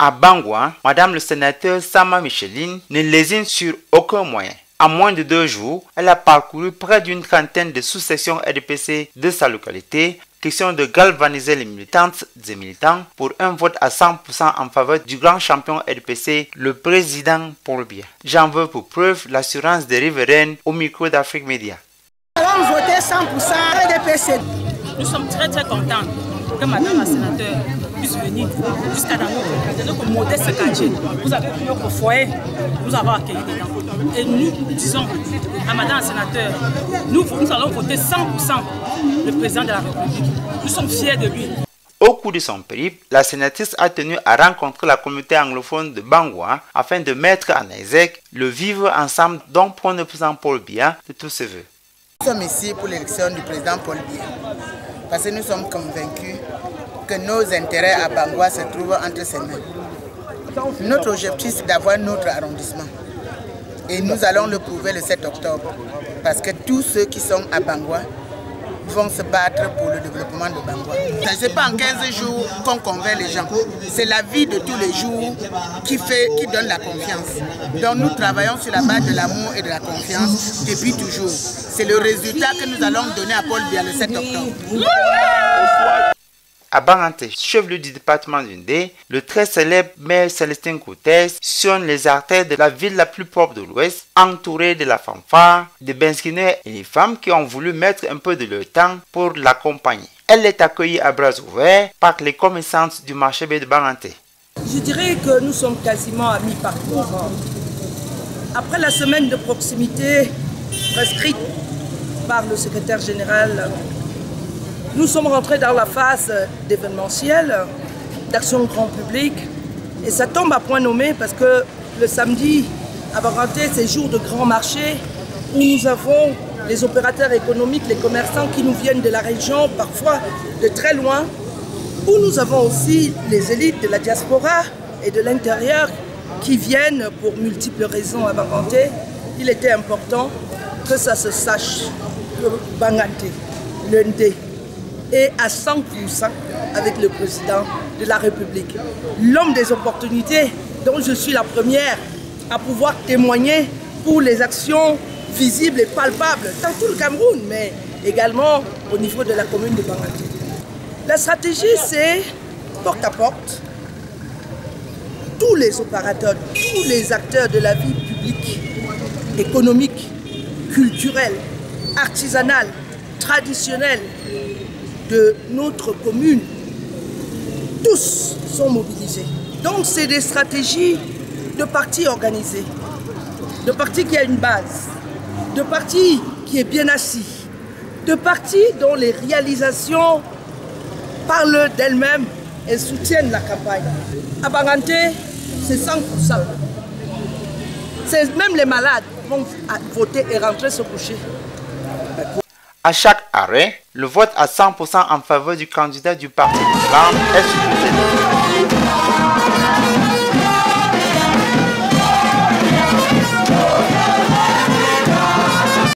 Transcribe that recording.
À Bangwa, Madame le sénateur Sama Micheline ne lésine sur aucun moyen. En moins de 2 jours, elle a parcouru près d'une trentaine de sous-sections RDPC de sa localité. Question de galvaniser les militantes et militants pour un vote à 100% en faveur du grand champion RDPC, le président Paul Biya. J'en veux pour preuve l'assurance des riveraines au micro d'Afrique Média. Nous allons voter 100% RDPC. Nous sommes très contents que Madame la sénateur puisse venir jusqu'à Damo. C'est notre modeste quartier. Vous avez vu notre foyer, nous avons accueilli dedans. Et nous disons à Madame la sénateur, nous allons voter 100% le président de la République. Nous sommes fiers de lui. Au cours de son périple, la sénatrice a tenu à rencontrer la communauté anglophone de Bangwa afin de mettre en exergue le vivre ensemble dont prône le président Paul Biya de tous ses voeux. Nous sommes ici pour l'élection du président Paul Biya parce que nous sommes convaincus que nos intérêts à Bangwa se trouvent entre ses mains. Notre objectif, c'est d'avoir notre arrondissement. Et nous allons le prouver le 7 octobre. Parce que tous ceux qui sont à Bangwa vont se battre pour le développement de Bangwa. Ce n'est pas en 15 jours qu'on convainc les gens. C'est la vie de tous les jours qui donne la confiance. Donc nous travaillons sur la base de l'amour et de la confiance depuis toujours. C'est le résultat que nous allons donner à Paul Biya le 7 octobre. À Bangante, chef-lieu du département d'Undé, le très célèbre maire Célestin Cortés sillonne les artères de la ville la plus propre de l'Ouest, entouré de la fanfare, des benskinaires et des femmes qui ont voulu mettre un peu de leur temps pour l'accompagner. Elle est accueillie à bras ouverts par les commerçantes du marché de Bangante. Je dirais que nous sommes quasiment à mi-parcours. Après la semaine de proximité prescrite par le secrétaire général, nous sommes rentrés dans la phase d'événementiel, d'action grand public, et ça tombe à point nommé parce que le samedi, à Bangante, c'est jour de grand marché où nous avons les opérateurs économiques, les commerçants qui nous viennent de la région, parfois de très loin, où nous avons aussi les élites de la diaspora et de l'intérieur qui viennent pour multiples raisons à Bangante. Il était important que ça se sache que Bangante, l'Undé, et à 100% avec le président de la République. L'homme des opportunités dont je suis la première à pouvoir témoigner pour les actions visibles et palpables dans tout le Cameroun, mais également au niveau de la commune de Bangante. La stratégie, c'est porte à porte. Tous les opérateurs, tous les acteurs de la vie publique, économique, culturelle, artisanale, traditionnelle, de notre commune, tous sont mobilisés. Donc c'est des stratégies de partis organisés, de partis qui a une base, de partis qui est bien assis, de partis dont les réalisations parlent d'elles-mêmes et soutiennent la campagne. À Bangante, c'est 100%. Même les malades vont voter et rentrer se coucher. À chaque arrêt, le vote à 100% en faveur du candidat du Parti islam est supposé.